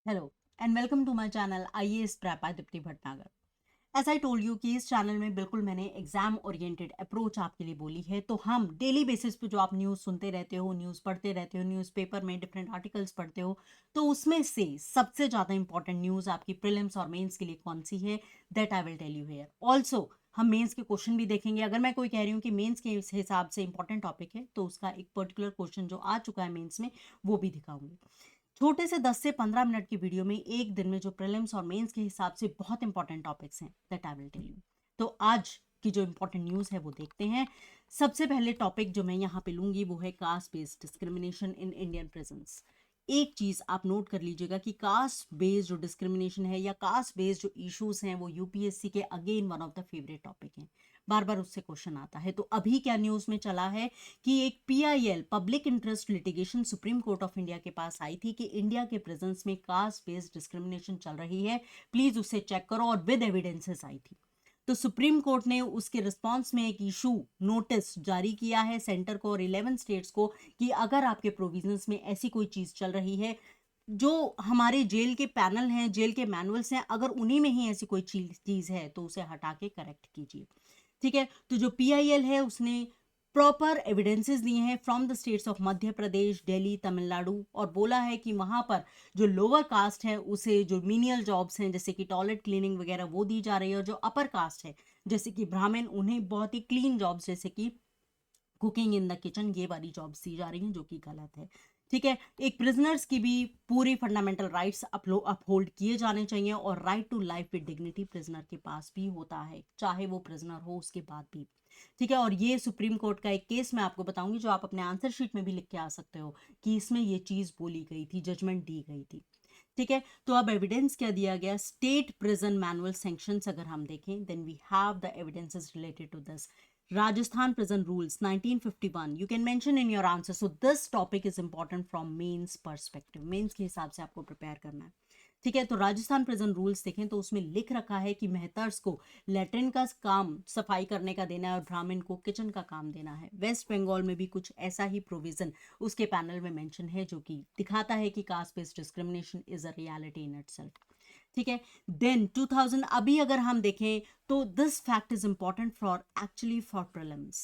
Hello and welcome to my channel IAS prep by Deepti Bhatnagar. As I told you कि इस channel में बिल्कुल मैंने एग्जाम ओरिएंटेड अप्रोच आपके लिए बोली है। तो हम डेली बेसिस पे जो आप न्यूज़ सुनते रहते हो, न्यूज़ पढ़ते रहते हो, न्यूज़पेपर में डिफरेंट आर्टिकल्स पढ़ते हो, तो उसमें से सबसे ज़्यादा इंपॉर्टेंट न्यूज़ आपकी प्रीलिम्स और मेंस के लिए कौन सी है, that I will tell you here. Also हम मेंस के क्वेश्चन भी देखेंगे। अगर मैं कोई कह रही हूँ कि मेंस के हिसाब से इंपॉर्टेंट टॉपिक है, तो उसका एक पर्टिकुलर क्वेश्चन जो आ चुका है मेंस में, वो भी दिखाऊंगी। छोटे से 10 से 15 मिनट की वीडियो में एक दिन में जो प्रीलिम्स और मेंस के हिसाब से बहुत इंपॉर्टेंट टॉपिक्स हैं, that I will tell you. तो आज की जो इंपॉर्टेंट न्यूज़ है वो देखते हैं। सबसे पहले टॉपिक जो मैं यहाँ पे लूंगी वो है cast based discrimination in Indian prisons. एक चीज आप नोट कर लीजिएगा कि कास्ट बेस्ड जो डिस्क्रिमिनेशन है या कास्ट बेस्ड जो इश्यूज हैं वो यूपीएससी के again one of the favourite topic हैं। बार बार उससे क्वेश्चन आता है। तो अभी क्या न्यूज में चला है कि एक PIL public interest litigation supreme court of India के पास आई थी कि इंडिया के प्रेजेंस में कास्ट बेस्ड डिस्क्रिमिनेशन चल रही है, प्लीज उसे चेक करो, और विद एविडेंसेस आई थी। तो सुप्रीम कोर्ट ने उसके रिस्पांस में एक इशू नोटिस जारी किया है सेंटर को और 11 स्टेट्स को कि अगर आपके प्रोविजंस में ऐसी कोई चीज चल रही है, जो हमारे जेल के पैनल हैं, जेल के मैनुअल्स हैं, अगर उन्हीं में ही ऐसी कोई चीज है तो उसे हटा के करेक्ट कीजिए। ठीक है। तो जो पीआईएल है उसने प्रॉपर एविडेंसेस दिए हैं from the states of Madhya Pradesh, Delhi, Tamil Nadu, और बोला है कि वहां पर जो लोअर कास्ट है उसे जो मीनियल जॉब्स हैं जैसे कि टॉयलेट क्लीनिंग वगैरह वो दी जा रही है, और जो अपर कास्ट है जैसे कि ब्राह्मण, उन्हें बहुत ही क्लीन जॉब्स जैसे कि कुकिंग इन द किचन, ये वाली जॉब्स दी जा रही हैं, जो कि गलत है। ठीक है। एक प्रिजनर्स की भी पूरी फंडामेंटल राइट्स अपहोल्ड किए जाने चाहिए, और right to life with dignity prisoner के पास भी होता है, चाहे वो प्रिजनर हो उसके बाद भी। ठीक है। और ये सुप्रीम कोर्ट का एक केस मैं आपको बताऊंगी जो आप अपने आंसर शीट में भी लिख के आ सकते हो कि इसमें ये चीज बोली गई थी, जजमेंट दी गई थी। ठीक है। तो अब एविडेंस क्या दिया गया, स्टेट प्रिजन मैनुअल सैंक्शंस अगर हम देखें, then we have the evidences related to this. Rajasthan Prison Rules 1951 you can mention in your answer. So this topic is important from mains perspective, mains के हिसाब से आपको प्रिपेयर करना है। ठीक है। तो राजस्थान प्रिजन रूल्स देखें तो उसमें लिख रखा है कि मेहतर्स को लेटरिन का काम सफाई करने का देना है और ब्राह्मण को किचन का काम देना है। वेस्ट बंगाल में भी कुछ ऐसा ही प्रोविजन उसके पैनल में मेंशन है, जो कि दिखाता है कि caste based discrimination is a reality in itself. ठीक है। देन 2000 अभी अगर हम देखें तो this fact is important for actually for prelims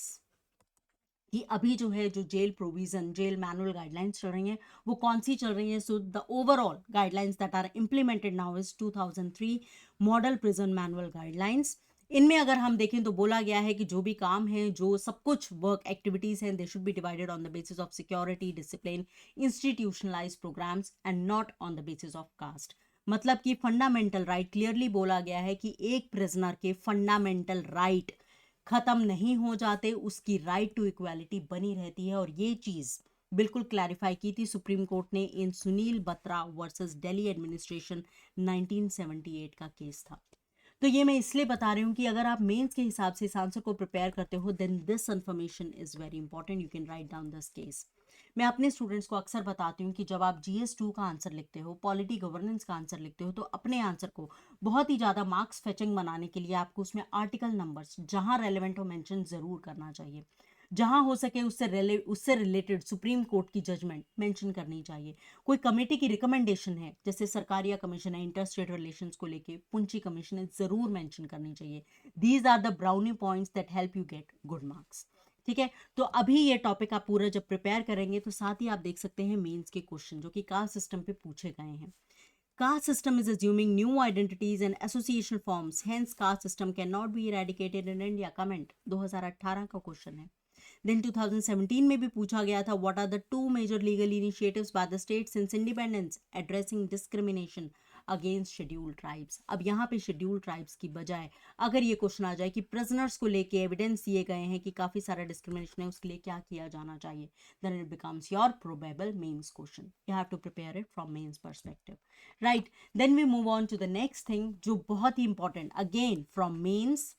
कि अभी जो है जो jail provision, jail manual guidelines चल रही हैं, वो कौन सी चल रही हैं। So the overall guidelines that are implemented now is 2003 model prison manual guidelines. इनमें अगर हम देखें तो बोला गया है कि जो भी काम है, जो सब कुछ वर्क एक्टिविटीज हैं, they should be divided on the basis of security, discipline, institutionalise programmes and not on the basis of caste. मतलब कि फंडामेंटल राइट क्लियरली बोला गया है कि एक प्रिजनर के फंडामेंटल राइट खत्म नहीं हो जाते, उसकी राइट टू इक्वालिटी बनी रहती है। और ये चीज बिल्कुल क्लैरिफाई की थी सुप्रीम कोर्ट ने इन सुनील बत्रा वर्सेस दिल्ली एडमिनिस्ट्रेशन, 1978 का केस था। तो ये मैं इसलिए बता रही हूँ कि अगर आप मेंस के हिसाब से इस आंसर को प्रिपेयर करते हो, then this information is very important, you can write down this case. मैं अपने स्टूडेंट्स को अक्सर बताती हूँ कि जब आप जीएस 2 का आंसर लिखते हो, पॉलिटी गवर्नेंस का आंसर लिखते हो, तो अपने आंसर को बहुत ही ज़्यादा मार्क्स फेचिंग बनाने के लिए आपको उसमें आर्टिकल नंबर्स जहाँ रेलिवेंट हो मेंशन ज़रूर करना चाहिए। जहां हो सके उससे रिलेटेड सुप्रीम कोर्ट की जजमेंट मेंशन करनी चाहिए। कोई कमेटी की रिकमेंडेशन है, जैसे सरकारिया कमीशन है इंटर स्टेट रिलेशंस को लेके, पुंची कमीशन है, जरूर मेंशन करनी चाहिए। These are the brownie points that help you get good marks. ठीक है। तो अभी ये टॉपिक आप पूरा जब प्रिपेयर करेंगे तो साथ ही आप देख सकते हैं मेंस के क्वेश्चन जो कि कास्ट सिस्टम पे पूछे गए हैं। Caste system is assuming new identities and association forms, hence caste system cannot be eradicated in India. Comment 2018 का क्वेश्चन है। देन 2017 में भी पूछा गया था, what are the two major legal initiatives by the state since independence addressing discrimination against scheduled tribes. अब यहाँ पे शेड्यूल्ड ट्राइब्स की बजाय अगर ये क्वेश्चन आ जाए कि प्रिजनर्स को लेके एविडेंस दिए गए हैं कि काफ़ी सारा डिस्क्रिमिनेशन है, उसके लिए क्या किया जाना चाहिए, then it becomes your probable mains question. You have to prepare it from mains perspective, right. Then we move on to the next thing जो बहुत ही important again from mains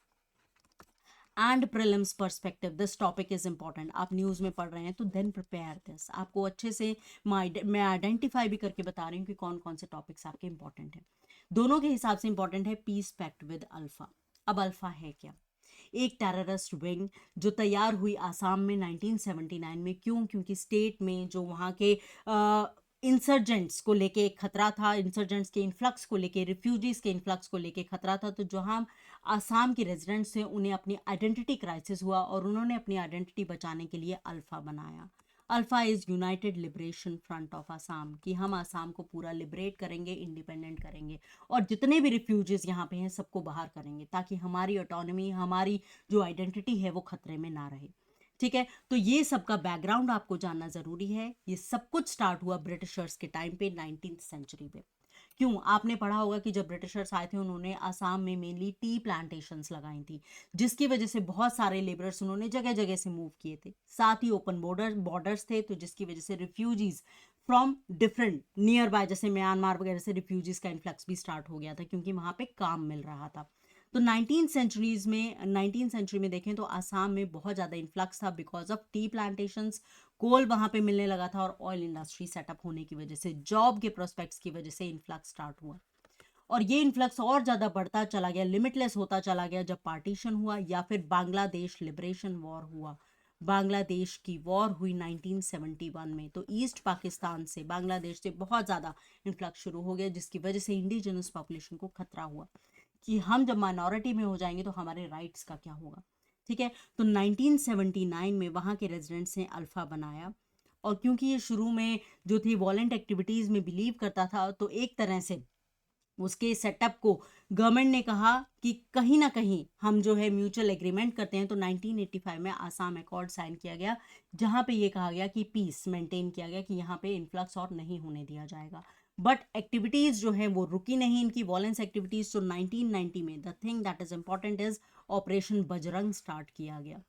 and prelims perspective, this topic is important. आप news में पढ़ रहे हैं तो then prepare this, आपको अच्छे से मैं आइडेंटिफाई भी करके बता रही हूँ कि कौन कौन से टॉपिक्स आपके इंपॉर्टेंट हैं। दोनों के हिसाब से इंपॉर्टेंट है पीस पैक्ट विद अल्फा। अब अल्फा है क्या? एक टेररिस्ट विंग जो तैयार हुई आसाम में 1979 में। क्यों? क्योंकि स्टेट में जो वहाँ के इंसर्जेंट्स को लेके एक खतरा था, इंसर्जेंट्स के इन्फ्लक्स को लेके, रिफ्यूजीज के इन्फ्लक्स को लेके खतरा था। तो जो हम आसाम के रेजिडेंट्स थे उन्हें अपनी आइडेंटिटी क्राइसिस हुआ और उन्होंने अपनी आइडेंटिटी बचाने के लिए अल्फा बनाया। Alpha is United liberation front of Assam, कि हम आसाम को पूरा लिबरेट करेंगे, इंडिपेंडेंट करेंगे और जितने भी रिफ्यूजीज यहाँ पे हैं सबको बाहर करेंगे, ताकि हमारी ऑटोनॉमी, हमारी जो आइडेंटिटी है वो खतरे में ना रहे। ठीक है, तो ये सबका बैकग्राउंड आपको जानना जरूरी है। ये सब कुछ स्टार्ट हुआ ब्रिटिशर्स के टाइम पे, 19th सेंचुरी में। क्यों? आपने पढ़ा होगा कि जब ब्रिटिशर्स आए थे उन्होंने आसाम में मेनली टी प्लांटेशंस लगाई थी, जिसकी वजह से बहुत सारे लेबरर्स उन्होंने जगह जगह से मूव किए थे। साथ ही ओपन बॉर्डर्स थे, तो जिसकी वजह से refugees from different near by, जैसे म्यांमार वगैरह से रिफ्यूजीज का इन्फ्लक्स भी स्टार्ट हो गया था, क्योंकि वहां पे काम मिल रहा था। तो 19th सेंचुरी में देखें तो आसाम में बहुत ज़्यादा इन्फ्लक्स था बिकॉज ऑफ टी प्लांटेशंस। कोल वहाँ पे मिलने लगा था और ऑयल इंडस्ट्री सेटअप होने की वजह से, जॉब के प्रोस्पेक्ट्स की वजह से इन्फ्लक्स स्टार्ट हुआ। और ये इन्फ्लक्स और ज़्यादा बढ़ता चला गया, लिमिटलेस होता चला गया जब पार्टीशन हुआ या फिर बांग्लादेश लिबरेशन वॉर हुआ। बांग्लादेश की वॉर हुई 1971 में, तो ईस्ट पाकिस्तान से, बांग्लादेश से बहुत ज़्यादा इन्फ्लक्स शुरू हो गया, जिसकी वजह से इंडिजिनस पॉपुलेशन को खतरा हुआ कि हम जब माइनॉरिटी में हो जाएंगे तो हमारे राइट्स का क्या होगा। ठीक है, तो 1979 में वहाँ के रेजिडेंट्स ने अल्फा बनाया। और क्योंकि ये शुरू में जो थी वॉलेंट एक्टिविटीज़ में बिलीव करता था, तो एक तरह से उसके सेटअप को गवर्नमेंट ने कहा कि कहीं ना कहीं हम जो है म्यूचुअल एग्रीमेंट करते हैं। तो 1985 में आसाम अकॉर्ड साइन किया गया, जहां पे ये कहा गया कि पीस मेंटेन किया गया, कि यहाँ पे इन्फ्लक्स और नहीं होने दिया जाएगा। बट एक्टिविटीज जो है वो रुकी नहीं, इनकी वॉलेंस एक्टिविटीज। तो 1990 में the thing that is important is operation Bajrang start किया गया,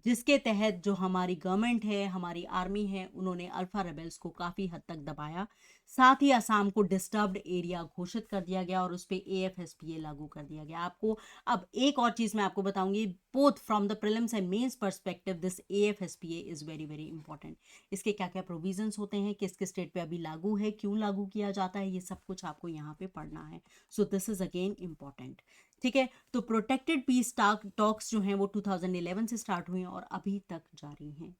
जिसके तहत जो हमारी गवर्नमेंट है, हमारी आर्मी है, उन्होंने अल्फा रेबल्स को काफ़ी हद तक दबाया। साथ ही असम को डिस्टर्ब्ड एरिया घोषित कर दिया गया और उस पर AFSPA लागू कर दिया गया। आपको अब एक और चीज़ मैं आपको बताऊंगी, both from the prelims and mains perspective this AFSPA is very very important. इसके क्या क्या प्रोविजंस होते हैं, किस किस स्टेट पे अभी लागू है, क्यों लागू किया जाता है, ये सब कुछ आपको यहाँ पे पढ़ना है। So this is again important. ठीक है, तो प्रोटेक्टेड पीस टॉक्स जो हैं वो 2011 से स्टार्ट हुई हैं और अभी तक जारी हैं।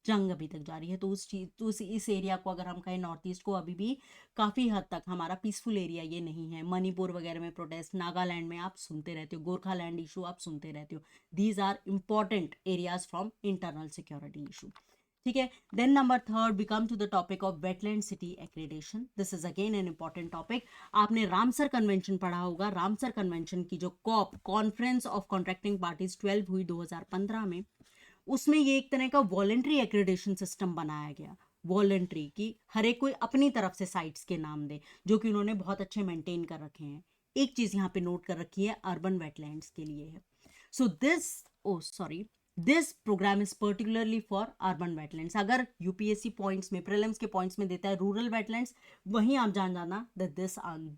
जंग अभी तक जारी है। तो उस चीज, तो इस एरिया को अगर हम कहें, नॉर्थ ईस्ट को, अभी भी काफ़ी हद तक हमारा पीसफुल एरिया ये नहीं है। मणिपुर वगैरह में प्रोटेस्ट, नागालैंड में आप सुनते रहते हो, गोरखालैंड इशू आप सुनते रहते हो। These are important areas from internal security issue. ठीक है, then number third we come to the topic of wetland city accreditation. This is again an important topic. आपने रामसर कन्वेंशन पढ़ा होगा। रामसर कन्वेंशन की जो COP, conference of contracting parties 12 हुई 2015 में, उसमें ये एक तरह का वॉलेंट्री एक्रेडिशन सिस्टम बनाया गया। वॉलेंट्री की हर एक कोई अपनी तरफ से साइट्स के नाम दे, जो कि उन्होंने बहुत अच्छे मेंटेन कर रखे हैं। एक चीज यहाँ पे नोट कर रखी है, अर्बन वेटलैंड्स के लिए है। So this, oh sorry, this programme is particularly for urban wetlands. अगर यूपीएससी पॉइंट्स में, प्रीलिम्स के पॉइंट्स में देता है रूरल वेटलैंड्स, वहीं आप जान जाना that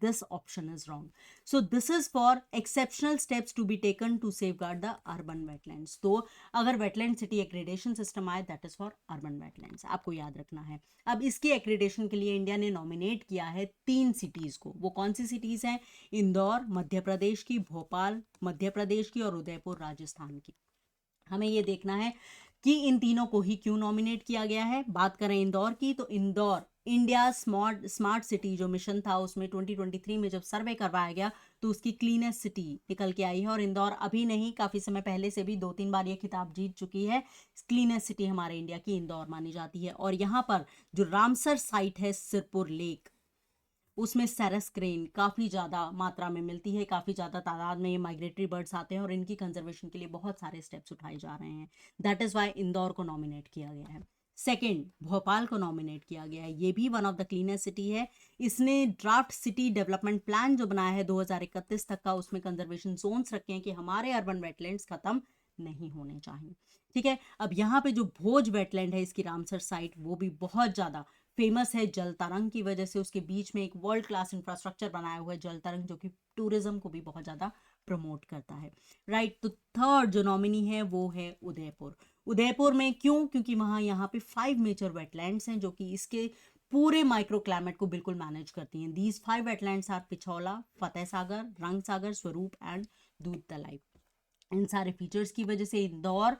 this option is wrong. So this is for exceptional steps to be taken to safeguard the urban wetlands. तो अगर वेटलैंड सिटी एक्रेडिशन सिस्टम आए, that is for urban wetlands, आपको याद रखना है। अब इसकी एक्रेडिशन के लिए इंडिया ने नॉमिनेट किया है 3 सिटीज को। वो कौन सी सिटीज हैं? इंदौर मध्य प्रदेश की, भोपाल मध्य प्रदेश की और उदयपुर राजस्थान की। हमें ये देखना है कि इन तीनों को ही क्यों नॉमिनेट किया गया है। बात करें इंदौर की, तो इंदौर इंडिया स्मार्ट सिटी जो मिशन था उसमें 2023 में जब सर्वे करवाया गया, तो उसकी क्लीनेस्ट सिटी निकल के आई है। और इंदौर अभी नहीं, काफ़ी समय पहले से भी 2-3 बार ये खिताब जीत चुकी है। क्लीनेस्ट सिटी हमारे इंडिया की इंदौर मानी जाती है। और यहाँ पर जो रामसर साइट है, सिरपुर लेक, उसमें सेरस क्रेन काफ़ी ज़्यादा मात्रा में मिलती है, काफ़ी ज़्यादा तादाद में ये माइग्रेटरी बर्ड्स आते हैं और इनकी कंजर्वेशन के लिए बहुत सारे स्टेप्स उठाए जा रहे हैं। दैट इज़ वाई इंदौर को नॉमिनेट किया गया है। सेकेंड, भोपाल को नॉमिनेट किया गया है। ये भी one of the cleanest city है। इसने ड्राफ्ट सिटी डेवलपमेंट प्लान जो बनाया है 2031 तक का, उसमें कंजर्वेशन जोन्स रखे हैं कि हमारे अर्बन वेटलैंड्स खत्म नहीं होने चाहिए। ठीक है, अब यहाँ पे जो भोज वेटलैंड है, इसकी रामसर साइट, वो भी बहुत ज़्यादा फेमस है जल तरंग की वजह से। उसके बीच में एक वर्ल्ड क्लास इंफ्रास्ट्रक्चर बनाया हुआ है जल तरंग, जो कि टूरिज्म को भी बहुत ज़्यादा प्रमोट करता है। राइट, तो थर्ड जो नॉमिनी है वो है उदयपुर। उदयपुर में क्यों? क्योंकि वहाँ यहाँ पे 5 मेजर वेटलैंड्स हैं जो कि इसके पूरे माइक्रो क्लाइमेट को बिल्कुल मैनेज करती हैं। These 5 wetlands are पिछौला, Fateh Sagar, रंग सागर, स्वरूप एंड दूध तलाई। इन सारे फीचर्स की वजह से इंदौर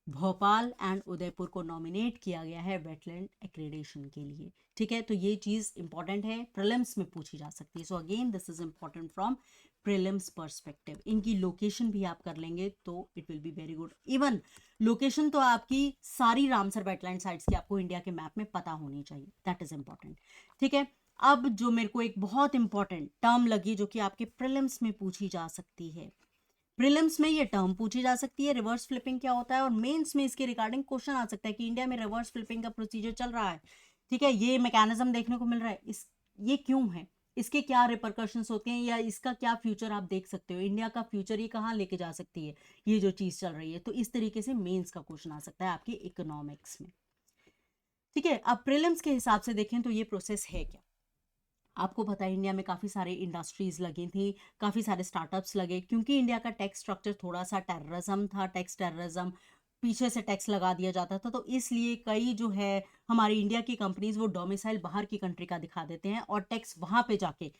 भोपाल एंड उदयपुर को नॉमिनेट किया गया है वेटलैंड एक्रेडिशन के लिए। ठीक है, तो ये चीज़ इंपॉर्टेंट है, प्रीलिम्स में पूछी जा सकती है। So again this is important from prelims perspective. इनकी लोकेशन भी आप कर लेंगे तो it will be very good. Even location तो आपकी सारी रामसर वेटलैंड साइट्स की आपको इंडिया के मैप में पता होनी चाहिए, दैट इज इंपॉर्टेंट। ठीक है, अब जो मेरे को एक बहुत इंपॉर्टेंट टर्म लगी जो कि आपके प्रीलिम्स में पूछी जा सकती है, प्रीलिम्स में ये टर्म पूछी जा सकती है, रिवर्स फ्लिपिंग क्या होता है, और मेंस में इसके रिगार्डिंग क्वेश्चन आ सकता है कि इंडिया में रिवर्स फ्लिपिंग का प्रोसीजर चल रहा है। ठीक है, ये मैकेनिज्म देखने को मिल रहा है, इस ये क्यों है, इसके क्या रिपरकशंस होते हैं, या इसका क्या फ्यूचर आप देख सकते हो, इंडिया का फ्यूचर ये कहाँ लेके जा सकती है ये जो चीज चल रही है। तो इस तरीके से मेंस का क्वेश्चन आ सकता है आपके इकोनॉमिक्स में। ठीक है, अब प्रीलिम्स के हिसाब से देखें तो ये प्रोसेस है क्या। आपको पता है इंडिया में काफ़ी सारे इंडस्ट्रीज लगी थी, काफ़ी सारे स्टार्टअप्स लगे, क्योंकि इंडिया का टैक्स स्ट्रक्चर थोड़ा सा टेररिज्म था, टैक्स टेररिज्म, पीछे से टैक्स लगा दिया जाता था। तो इसलिए कई जो है हमारी इंडिया की कंपनीज वो डोमिसाइल बाहर की कंट्री का दिखा देते हैं और टैक्स वहां पे जाके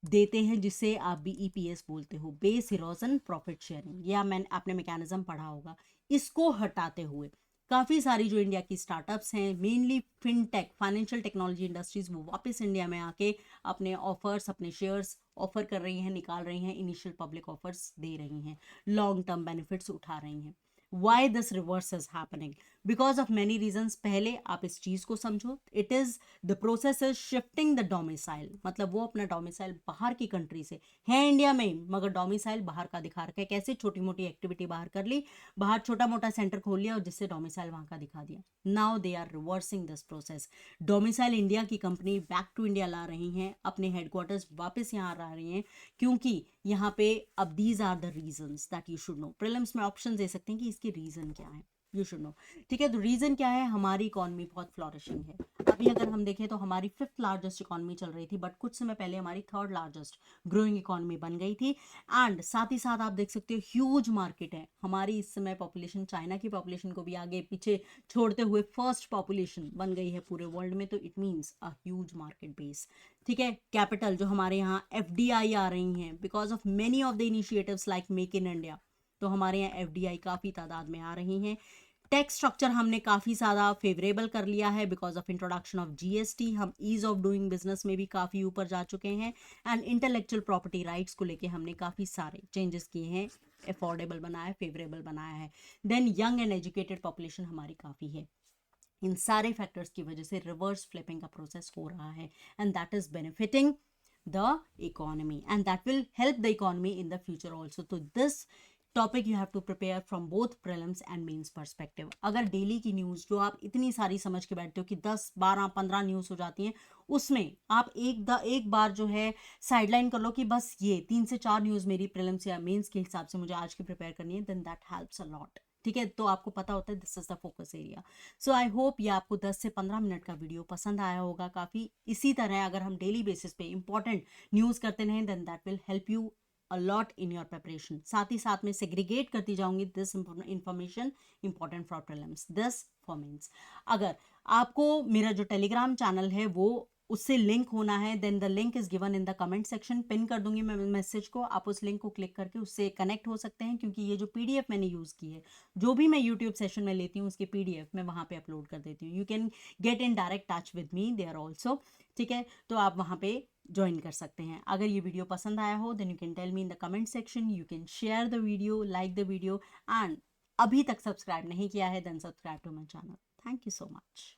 देते हैं, जिसे आप BEPS बोलते हो, बेस इरोजन प्रॉफिट शेयरिंग, या आपने मैकेनिज्म पढ़ा होगा। इसको हटाते हुए काफ़ी सारी जो इंडिया की स्टार्टअप्स हैं, mainly fintech, financial technology industries, वो वापस इंडिया में आके अपने ऑफर्स, अपने शेयर्स ऑफर कर रही हैं, निकाल रही हैं, इनिशियल पब्लिक ऑफर्स दे रही हैं, लॉन्ग टर्म बेनिफिट्स उठा रही हैं। Why this reverse is happening? Because of many reasons. पहले आप इस चीज को समझो, it is the process is shifting the domicile, मतलब वो अपना डोमिसाइल बाहर की कंट्री से है इंडिया में, मगर डोमिसाइल बाहर का दिखा रखा है। कैसे? छोटी मोटी एक्टिविटी बाहर कर ली, बाहर छोटा मोटा सेंटर खोल लिया और जिससे डोमिसाइल वहां का दिखा दिया। Now they are reversing this process. Domicile India की कंपनी बैक टू इंडिया ला रही हैं, अपने हेडक्वार्टर्स वापस यहाँ ला रही हैं, क्योंकि यहाँ पे अब these are the reasons that you should know. Prelims में ऑप्शन दे सकते हैं कि इसके रीजन क्या है, यू शुड नो। ठीक है, तो रीजन क्या है? हमारी इकोनॉमी बहुत फ्लॉरिशिंग है। अभी अगर हम देखें तो हमारी 5th लार्जेस्ट इकोनॉमी चल रही थी, बट कुछ समय पहले हमारी 3rd लार्जेस्ट ग्रोइंग इकोनॉमी बन गई थी। एंड साथ ही साथ आप देख सकते हो ह्यूज मार्केट है हमारी इस समय। पॉपुलेशन चाइना की पॉपुलेशन को भी आगे पीछे छोड़ते हुए फर्स्ट पॉपुलेशन बन गई है पूरे वर्ल्ड में, तो it means a huge market base. ठीक है, कैपिटल जो हमारे यहाँ FDI आ रही हैं because of many of the initiatives like make in India, तो हमारे यहाँ FDI काफ़ी तादाद में आ रही हैं। टैक्स स्ट्रक्चर हमने काफ़ी ज़्यादा फेवरेबल कर लिया है because of introduction of GST। हम ईज ऑफ डूइंग बिजनेस में भी काफ़ी ऊपर जा चुके हैं। एंड इंटेलेक्चुअल प्रॉपर्टी राइट्स को लेके हमने काफ़ी सारे चेंजेस किए हैं, अफोर्डेबल बनाया है, फेवरेबल बनाया है। Then young and educated population हमारी काफ़ी है। इन सारे फैक्टर्स की वजह से रिवर्स फ्लिपिंग का प्रोसेस हो रहा है, and that is benefiting the economy and that will help the economy in the future also. So this topic you have to prepare from both prelims and mains perspective. अगर daily की news जो आप इतनी सारी समझ के बैठते हो कि 10 12 15 न्यूज़ हो जाती हैं, उसमें आप एक बार जो है साइडलाइन कर लो कि बस ये 3 से 4 न्यूज़ मेरी प्रीलिम्स या मेंस के हिसाब से मुझे आज की प्रिपेयर करनी है, then that helps a lot. ठीक है, तो आपको पता होता है this is the focus area. So I hope ये आपको 10 से 15 मिनट का वीडियो पसंद आया होगा काफ़ी। इसी तरह अगर हम डेली बेसिस पे इंपॉर्टेंट न्यूज़ करते रहें, then that will help you a lot in your preparation. साथ ही साथ में सेग्रीगेट करती जाऊंगी this information important for prelims, this for mains. अगर आपको मेरा जो टेलीग्राम चैनल है वो उससे लिंक होना है, then the link is given in the comment section. Pin कर दूंगी मैं मैसेज को, आप उस लिंक को क्लिक करके उससे कनेक्ट हो सकते हैं, क्योंकि ये जो PDF मैंने यूज़ की है, जो भी मैं यूट्यूब सेशन में लेती हूँ उसकी PDF मैं वहाँ पे अपलोड कर देती हूँ। You can get in direct touch with me there also. ठीक है, तो आप वहाँ पे ज्वाइन कर सकते हैं। अगर ये वीडियो पसंद आया हो then you can tell me in the comment section, you can share the video, like the video, and अभी तक सब्सक्राइब नहीं किया है then subscribe to my channel. Thank you so much.